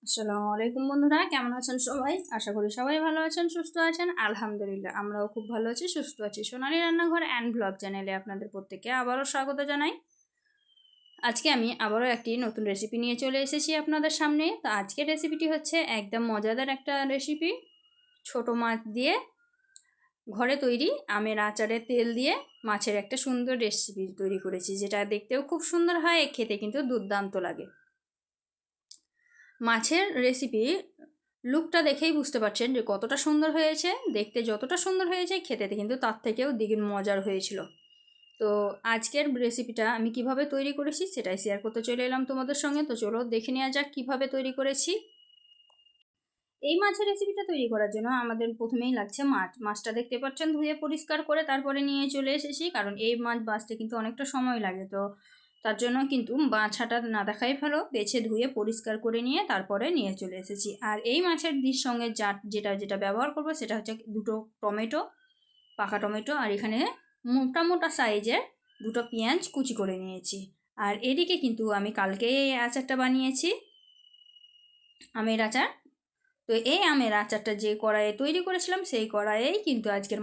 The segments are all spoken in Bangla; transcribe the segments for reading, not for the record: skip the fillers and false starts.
আসসালামু আলাইকুম বন্ধুরা, কেমন আছেন সবাই? আশা করি সবাই ভালো আছেন, সুস্থ আছেন। আলহামদুলিল্লাহ আমরাও খুব ভালো আছি, সুস্থ আছি। সোনালী রান্নাঘর অ্যান্ড ব্লগ চ্যানেলে আপনাদের প্রত্যেককে আবারও স্বাগত জানাই। আজকে আমি আবারও একটি নতুন রেসিপি নিয়ে চলে এসেছি আপনাদের সামনে। তো আজকের রেসিপিটি হচ্ছে একদম মজাদার একটা রেসিপি। ছোট মাছ দিয়ে ঘরে তৈরি আমের আচারের তেল দিয়ে মাছের একটা সুন্দর রেসিপি তৈরি করেছি, যেটা দেখতেও খুব সুন্দর হয়, খেতে কিন্তু দুর্দান্ত লাগে। মাছের রেসিপি লুকটা দেখেই বুঝতে পারছেন যে কতটা সুন্দর হয়েছে। দেখতে যতটা সুন্দর হয়েছে, খেতে কিন্তু তার থেকেও দ্বিগুণ মজার হয়েছিল। তো আজকের রেসিপিটা আমি কিভাবে তৈরি করেছি সেটাই শেয়ার করতে চলে এলাম তোমাদের সঙ্গে। তো চলো দেখে নেওয়া যাক কিভাবে তৈরি করেছি। এই মাছের রেসিপিটা তৈরি করার জন্য আমাদের প্রথমেই লাগছে মাছটা দেখতে পাচ্ছেন ধুয়ে পরিষ্কার করে তারপরে নিয়ে চলে এসেছি, কারণ এই মাছ বাছতে কিন্তু অনেকটা সময় লাগে। তো তার জন্য কিন্তু বাছাটা না দেখাই ভালো, বেছে ধুয়ে পরিষ্কার করে নিয়ে তারপরে নিয়ে চলে এসেছি। আর এই মাছের ডিশ সঙ্গে যেটা ব্যবহার করব সেটা হচ্ছে দুটো টমেটো, পাকা টমেটো, আর এখানে মোটা মোটা সাইজের দুটো পেঁয়াজ কুচি করে নিয়েছি। আর এদিকে কিন্তু আমি কালকে এই আচারটা বানিয়েছি, আমের আচার। তো এই আমের আচারটা যে কড়াইয়ে তৈরি করেছিলাম সেই কড়াইয়েই কিন্তু আজকের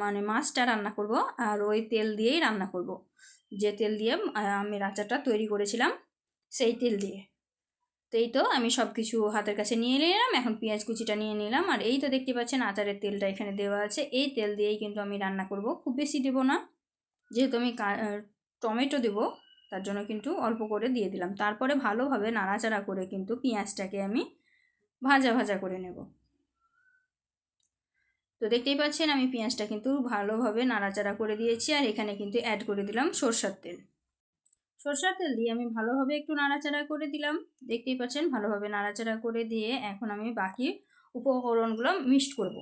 মানে মাছটা রান্না করব। আর ওই তেল দিয়েই রান্না করব, যে তেল দিয়ে আমের আচারটা তৈরি করেছিলাম সেই তেল দিয়ে। তো এই তো আমি সব কিছু হাতের কাছে নিয়ে নিলাম। এখন পেঁয়াজ কুচিটা নিয়ে নিলাম, আর এই তো দেখতে পাচ্ছেন আচারের তেলটা এখানে দেওয়া আছে। এই তেল দিয়েই কিন্তু আমি রান্না করব, খুব বেশি দেবো না, যেহেতু আমি টমেটো দেবো তার জন্য কিন্তু অল্প করে দিয়ে দিলাম। তারপরে ভালোভাবে নাড়াচাড়া করে কিন্তু পেঁয়াজটাকে আমি ভাজা ভাজা করে নেব। তো দেখতেই পাচ্ছেন আমি পেঁয়াজটা কিন্তু ভালোভাবে নাড়াচাড়া করে দিয়েছি, আর এখানে কিন্তু অ্যাড করে দিলাম সরষের তেল। সরষের তেল দিয়ে আমি ভালোভাবে একটু নাড়াচাড়া করে দিলাম। দেখতেই পাচ্ছেন ভালোভাবে নাড়াচাড়া করে দিয়ে এখন আমি বাকি উপকরণগুলো মিক্সড করব।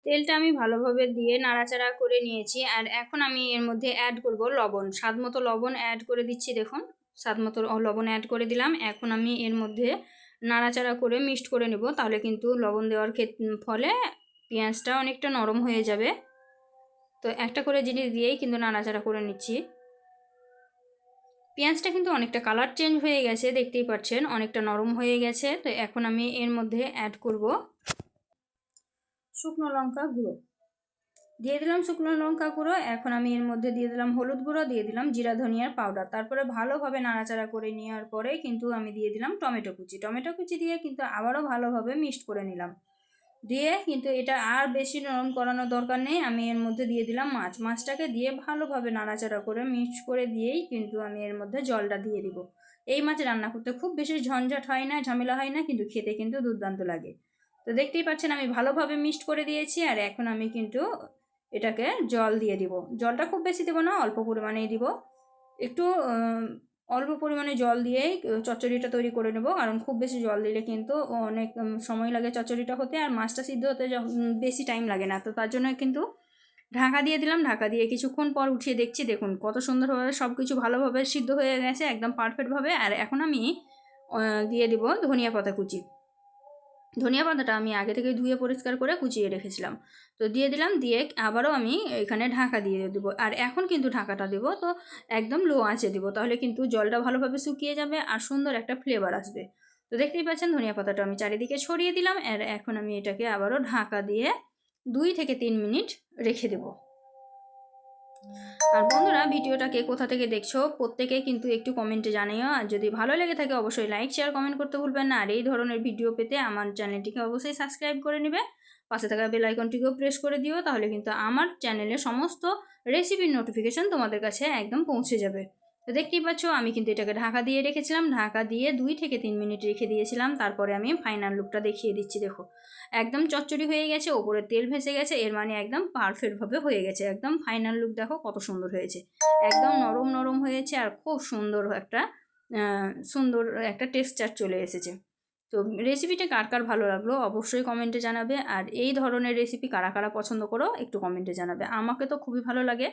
তেলটা আমি ভালোভাবে দিয়ে নাড়াচাড়া করে নিয়েছি, আর এখন আমি এর মধ্যে অ্যাড করব লবণ। স্বাদ মতো লবণ অ্যাড করে দিচ্ছি, দেখুন স্বাদ মতো লবণ অ্যাড করে দিলাম। এখন আমি এর মধ্যে নাড়াচাড়া করে মিক্সড করে নেব, তাহলে কিন্তু লবণ দেওয়ার ফলে পেঁয়াজটা অনেকটা নরম হয়ে যাবে। তো একটা করে জিনিস দিয়েই কিন্তু নাড়াচাড়া করে নিচ্ছি। পেঁয়াজটা কিন্তু অনেকটা কালার চেঞ্জ হয়ে গেছে, দেখতেই পাচ্ছেন অনেকটা নরম হয়ে গেছে। তো এখন আমি এর মধ্যে অ্যাড করব শুকনো লঙ্কা গুঁড়ো। দিয়ে দিলাম শুকনো লঙ্কা গুঁড়ো। এখন আমি এর মধ্যে দিয়ে দিলাম হলুদ গুঁড়ো, দিয়ে দিলাম জিরা ধনিয়ার পাউডার। তারপরে ভালোভাবে নাড়াচাড়া করে নেওয়ার পরে কিন্তু আমি দিয়ে দিলাম টমেটো কুচি। টমেটো কুচি দিয়ে কিন্তু আবারও ভালোভাবে মিক্সড করে নিলাম। দিয়ে কিন্তু এটা আর বেশি নরম করানোর দরকার নেই। আমি এর মধ্যে দিয়ে দিলাম মাছটাকে দিয়ে ভালোভাবে নাড়াচাড়া করে মিক্স করে দিয়েই কিন্তু আমি এর মধ্যে জলটা দিয়ে দিব। এই মাছ রান্না করতে খুব বেশি ঝঞ্ঝাট হয় না, ঝামেলা হয় না, কিন্তু খেতে কিন্তু দুর্দান্ত লাগে। তো দেখতেই পাচ্ছেন আমি ভালোভাবে মিক্সড করে দিয়েছি, আর এখন আমি কিন্তু এটাকে জল দিয়ে দিব। জলটা খুব বেশি দেবো না, অল্প পরিমাণেই দিব। একটু অল্প পরিমাণে জল দিয়েই চচ্চড়িটা তৈরি করে নেব, কারণ খুব বেশি জল দিলে কিন্তু অনেক সময় লাগে চচ্চড়িটা হতে, আর মাছটা সিদ্ধ হতে বেশি টাইম লাগে না। তো তার জন্য কিন্তু ঢাকা দিয়ে দিলাম। ঢাকা দিয়ে কিছুক্ষণ পর উঠিয়ে দেখছি, দেখুন কত সুন্দরভাবে সব কিছু ভালোভাবে সিদ্ধ হয়ে গেছে, একদম পারফেক্টভাবে। আর এখন আমি দিয়ে দিব ধনিয়া পাতা কুচি। ধনিয়া পাতাটা আমি আগে থেকে ধুয়ে পরিষ্কার করে কুচিয়ে রেখেছিলাম। তো দিয়ে দিলাম, দিয়ে আবারও আমি এখানে ঢাকা দিয়ে দেবো। আর এখন কিন্তু ঢাকাটা দেবো তো একদম লো আঁচে দেবো, তাহলে কিন্তু জলটা ভালোভাবে শুকিয়ে যাবে আর সুন্দর একটা ফ্লেভার আসবে। তো দেখতেই পাচ্ছেন ধনিয়া পাতাটা আমি চারিদিকে ছড়িয়ে দিলাম। আর এখন আমি এটাকে আবারও ঢাকা দিয়ে 2 থেকে 3 মিনিট রেখে দেবো। আর বন্ধুরা, ভিডিওটাকে কোথা থেকে দেখছো প্রত্যেকে কিন্তু একটু কমেন্টে জানিও। আর যদি ভালো লেগে থাকে অবশ্যই লাইক শেয়ার কমেন্ট করতে ভুলবেন না। আর এই ধরনের ভিডিও পেতে আমার চ্যানেলটিকে অবশ্যই সাবস্ক্রাইব করে নেবে, পাশে থাকা বেল আইকনটিকেও প্রেস করে দিও, তাহলে কিন্তু আমার চ্যানেলের সমস্ত রেসিপির নোটিফিকেশন তোমাদের কাছে একদম পৌঁছে যাবে। তো দেখতেই পাচ্ছ আমি কিন্তু এটাকে ঢাকা দিয়ে রেখেছিলাম, ঢাকা দিয়ে 2 থেকে 3 মিনিট রেখে দিয়েছিলাম। তারপরে আমি ফাইনাল লুকটা দেখিয়ে দিচ্ছি। দেখো একদম চচ্চড়ি হয়ে গেছে, ওপরে তেল ভেসে গেছে, এর মানে একদম পারফেক্টভাবে হয়ে গেছে। একদম ফাইনাল লুক দেখো কত সুন্দর হয়েছে, একদম নরম নরম হয়েছে, আর খুব সুন্দর একটা টেক্সচার চলে এসেছে। তো রেসিপিটা কার কার ভালো লাগলো অবশ্যই কমেন্টে জানাবে। আর এই ধরনের রেসিপি কারা কারা পছন্দ করো একটু কমেন্টে জানাবে, আমাকে তো খুবই ভালো লাগে।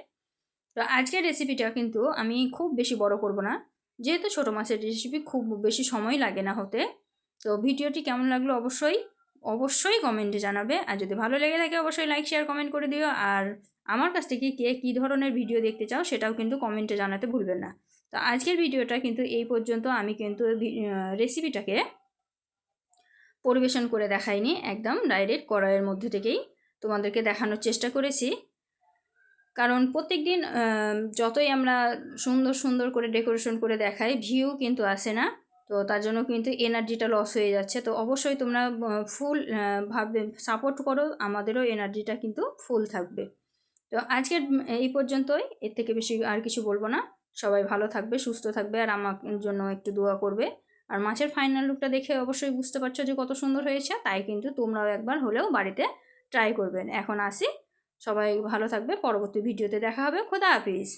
তো আজকের রেসিপিটা কিন্তু আমি খুব বেশি বড় করব না, যেহেতু ছোটো মাছের রেসিপি খুব বেশি সময় লাগে না হতে। তো ভিডিওটি কেমন লাগলো অবশ্যই কমেন্টে জানাবে। আর যদি ভালো লেগে থাকে অবশ্যই লাইক শেয়ার কমেন্ট করে দিও। আর আমার কাছ থেকে কে কী ধরনের ভিডিও দেখতে চাও সেটাও কিন্তু কমেন্টে জানাতে ভুলবেন না। তো আজকের ভিডিওটা কিন্তু এই পর্যন্ত। আমি কিন্তু রেসিপিটাকে পরিবেশন করে দেখাইনি, একদম ডাইরেক্ট কড়াইয়ের মধ্যে থেকেই তোমাদেরকে দেখানোর চেষ্টা করেছি। কারণ প্রত্যেক দিন যতই আমরা সুন্দর সুন্দর করে ডেকোরেশন করে দেখাই, ভিউ কিন্তু আসে না। তো তার জন্য কিন্তু এনার্জিটা লস হয়ে যাচ্ছে। তো অবশ্যই তোমরা ফুল ভাবে সাপোর্ট করো, আমাদেরও এনার্জিটা কিন্তু ফুল থাকবে। তো আজকের এই পর্যন্তই, এর থেকে বেশি আর কিছু বলবো না। সবাই ভালো থাকবে, সুস্থ থাকবে, আর আমার জন্য একটু দোয়া করবে। আর মাছের ফাইনাল লুকটা দেখে অবশ্যই বুঝতে পারছো যে কত সুন্দর হয়েছে, তাই কিন্তু তোমরাও একবার হলেও বাড়িতে ট্রাই করবেন। এখন আসি, সবাই ভালো থাকবে, পরবর্তী ভিডিওতে দেখা হবে। খোদা হাফিজ।